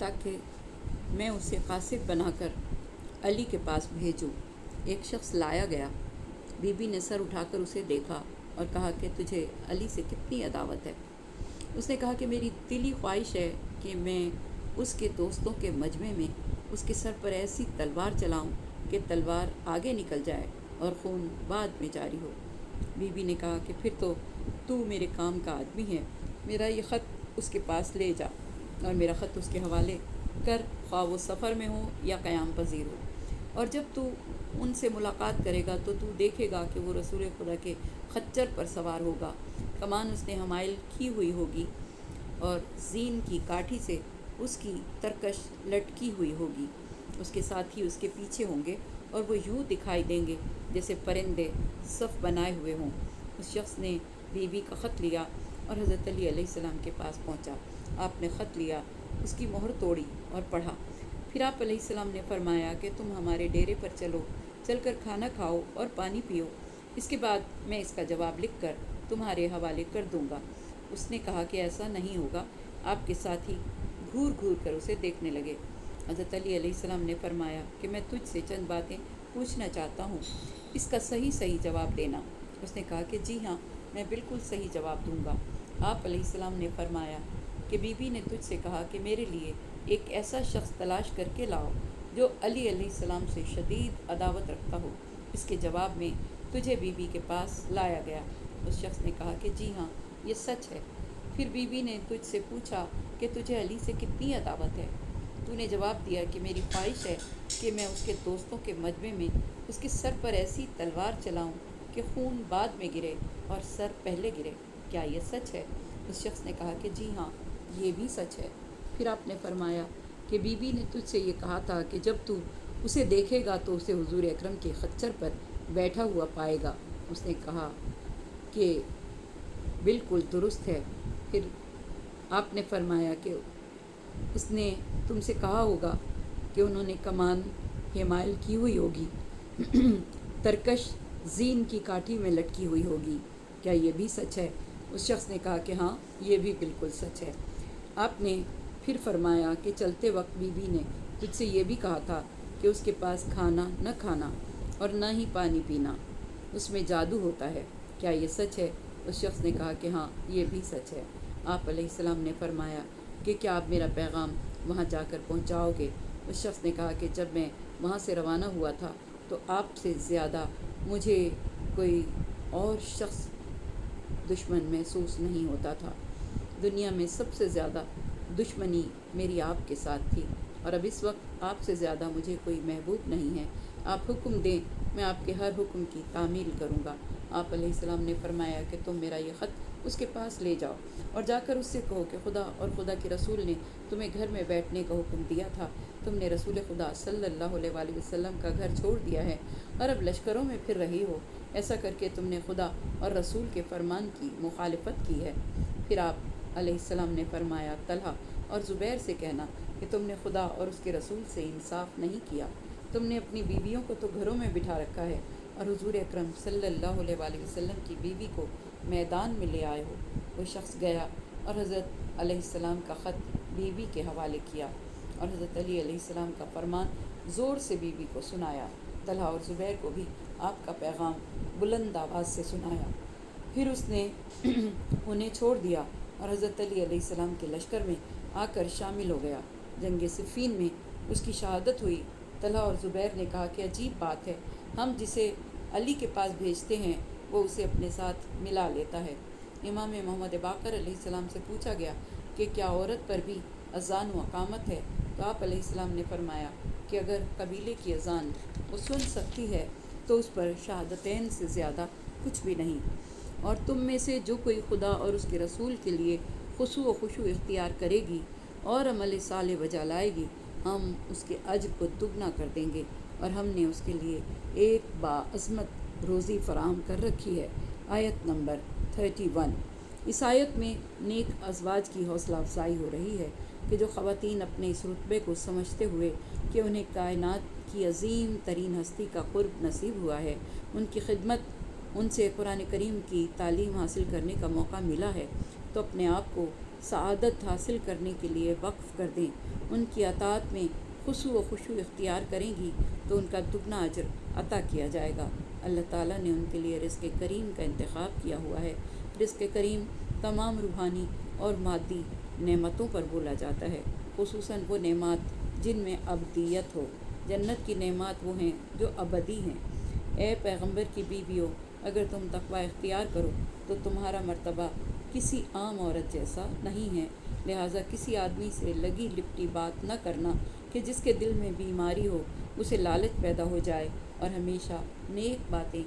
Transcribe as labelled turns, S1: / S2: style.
S1: تاکہ میں اسے قاصد بنا کر علی کے پاس بھیجوں۔ ایک شخص لایا گیا۔ بی بی نے سر اٹھا کر اسے دیکھا اور کہا کہ تجھے علی سے کتنی عداوت ہے؟ اس نے کہا کہ میری دلی خواہش ہے کہ میں اس کے دوستوں کے مجمع میں اس کے سر پر ایسی تلوار چلاؤں کہ تلوار آگے نکل جائے اور خون بعد میں جاری ہو۔ بی بی نے کہا کہ پھر تو میرے کام کا آدمی ہے، میرا یہ خط اس کے پاس لے جا اور میرا خط اس کے حوالے کر، خواہ وہ سفر میں ہو یا قیام پذیر ہو، اور جب تو ان سے ملاقات کرے گا تو دیکھے گا کہ وہ رسول خدا کے خچر پر سوار ہوگا، کمان اس نے حمائل کی ہوئی ہوگی اور زین کی کاٹھی سے اس کی ترکش لٹکی ہوئی ہوگی، اس کے ساتھی اس کے پیچھے ہوں گے اور وہ یوں دکھائی دیں گے جیسے پرندے صف بنائے ہوئے ہوں۔ اس شخص نے بی بی کا خط لیا اور حضرت علی علیہ السلام کے پاس پہنچا۔ آپ نے خط لیا، اس کی مہر توڑی اور پڑھا۔ پھر آپ علیہ السلام نے فرمایا کہ تم ہمارے ڈیرے پر چل کر کھانا کھاؤ اور پانی پیو، اس کے بعد میں اس کا جواب لکھ کر تمہارے حوالے کر دوں گا۔ اس نے کہا کہ ایسا نہیں ہوگا۔ آپ کے ساتھی گھور گھور کر اسے دیکھنے لگے۔ حضرت علی علیہ السلام نے فرمایا کہ میں تجھ سے چند باتیں پوچھنا چاہتا ہوں، اس کا صحیح جواب دینا۔ اس نے کہا کہ جی ہاں، میں بالکل صحیح جواب دوں گا۔ آپ علیہ السلام نے فرمایا کہ بی بی نے تجھ سے کہا کہ میرے لیے ایک ایسا شخص تلاش کر کے لاؤ جو علی علیہ السلام سے شدید عداوت رکھتا ہو۔ اس کے جواب میں تجھے بی بی کے پاس لایا گیا۔ اس شخص نے کہا کہ جی ہاں، یہ سچ ہے۔ پھر بی بی نے تجھ سے پوچھا کہ تجھے علی سے کتنی عداوت ہے؟ تو نے جواب دیا کہ میری خواہش ہے کہ میں اس کے دوستوں کے مجمع میں اس کے سر پر ایسی تلوار چلاؤں کہ خون بعد میں گرے اور سر پہلے گرے۔ کیا یہ سچ ہے؟ اس شخص نے کہا کہ جی ہاں، یہ بھی سچ ہے۔ پھر آپ نے فرمایا کہ بی بی نے تجھ سے یہ کہا تھا کہ جب تو اسے دیکھے گا تو اسے حضور اکرم کے خچر پر بیٹھا ہوا پائے گا۔ اس نے کہا کہ بالکل درست ہے۔ پھر آپ نے فرمایا کہ اس نے تم سے کہا ہوگا کہ انہوں نے کمان حمائل کی ہوئی ہوگی، ترکش زین کی کاٹھی میں لٹکی ہوئی ہوگی۔ کیا یہ بھی سچ ہے؟ اس شخص نے کہا کہ ہاں، یہ بھی بالکل سچ ہے۔ آپ نے پھر فرمایا کہ چلتے وقت بی بی نے تجھ سے یہ بھی کہا تھا کہ اس کے پاس کھانا نہ کھانا اور نہ ہی پانی پینا، اس میں جادو ہوتا ہے۔ کیا یہ سچ ہے؟ اس شخص نے کہا کہ ہاں، یہ بھی سچ ہے۔ آپ علیہ السلام نے فرمایا کہ کیا آپ میرا پیغام وہاں جا کر پہنچاؤ گے؟ اس شخص نے کہا کہ جب میں وہاں سے روانہ ہوا تھا تو آپ سے زیادہ مجھے کوئی اور شخص دشمن محسوس نہیں ہوتا تھا۔ دنیا میں سب سے زیادہ دشمنی میری آپ کے ساتھ تھی، اور اب اس وقت آپ سے زیادہ مجھے کوئی محبوب نہیں ہے۔ آپ حکم دیں، میں آپ کے ہر حکم کی تعمیل کروں گا۔ آپ علیہ السلام نے فرمایا کہ تم میرا یہ خط اس کے پاس لے جاؤ اور جا کر اس سے کہو کہ خدا اور خدا کے رسول نے تمہیں گھر میں بیٹھنے کا حکم دیا تھا، تم نے رسول خدا صلی اللہ علیہ وآلہ وسلم کا گھر چھوڑ دیا ہے اور اب لشکروں میں پھر رہی ہو، ایسا کر کے تم نے خدا اور رسول کے فرمان کی مخالفت کی ہے۔ پھر آپ علیہ السلام نے فرمایا طلحہ اور زبیر سے کہنا کہ تم نے خدا اور اس کے رسول سے انصاف نہیں کیا، تم نے اپنی بیویوں کو تو گھروں میں بٹھا رکھا ہے اور حضور اکرم صلی اللہ علیہ وآلہ وسلم کی بیوی کو میدان میں لے آئے ہو۔ وہ شخص گیا اور حضرت علیہ السلام کا خط بیوی کے حوالے کیا اور حضرت علی علیہ السلام کا فرمان زور سے بیوی کو سنایا۔ طلحہ اور زبیر کو بھی آپ کا پیغام بلند آواز سے سنایا۔ پھر اس نے انہیں چھوڑ دیا اور حضرت علی علیہ السلام کے لشکر میں آ کر شامل ہو گیا۔ جنگ صفین میں اس کی شہادت ہوئی۔ طلحہ اور زبیر نے کہا کہ عجیب بات ہے، ہم جسے علی کے پاس بھیجتے ہیں وہ اسے اپنے ساتھ ملا لیتا ہے۔ امام محمد باقر علیہ السلام سے پوچھا گیا کہ کیا عورت پر بھی اذان و اقامت ہے؟ تو آپ علیہ السلام نے فرمایا کہ اگر قبیلے کی اذان وہ سن سکتی ہے تو اس پر شہادتین سے زیادہ کچھ بھی نہیں، اور تم میں سے جو کوئی خدا اور اس کے رسول کے لیے خضوع و خشوع اختیار کرے گی اور عمل صالح بجا لائے گی، ہم اس کے اجر کو دگنا کر دیں گے، اور ہم نے اس کے لیے ایک باعظمت روزی فراہم کر رکھی ہے۔ آیت نمبر 31۔ اس آیت میں نیک ازواج کی حوصلہ افزائی ہو رہی ہے کہ جو خواتین اپنے اس رتبے کو سمجھتے ہوئے کہ انہیں کائنات کی عظیم ترین ہستی کا قرب نصیب ہوا ہے، ان کی خدمت، ان سے قرآن کریم کی تعلیم حاصل کرنے کا موقع ملا ہے، تو اپنے آپ کو سعادت حاصل کرنے کے لیے وقف کر دیں، ان کی اطاعت میں خضوع و خشوع اختیار کریں گی تو ان کا دگنا اجر عطا کیا جائے گا۔ اللہ تعالیٰ نے ان کے لیے رزق کریم کا انتخاب کیا ہوا ہے۔ رزق کریم تمام روحانی اور مادی نعمتوں پر بولا جاتا ہے، خصوصاً وہ نعمات جن میں ابدیت ہو۔ جنت کی نعمات وہ ہیں جو ابدی ہیں۔ اے پیغمبر کی بیویوں، اگر تم تقوی اختیار کرو تو تمہارا مرتبہ کسی عام عورت جیسا نہیں ہے، لہٰذا کسی آدمی سے لگی لپٹی بات نہ کرنا کہ جس کے دل میں بیماری ہو، اسے لالچ پیدا ہو جائے، اور ہمیشہ نیک باتیں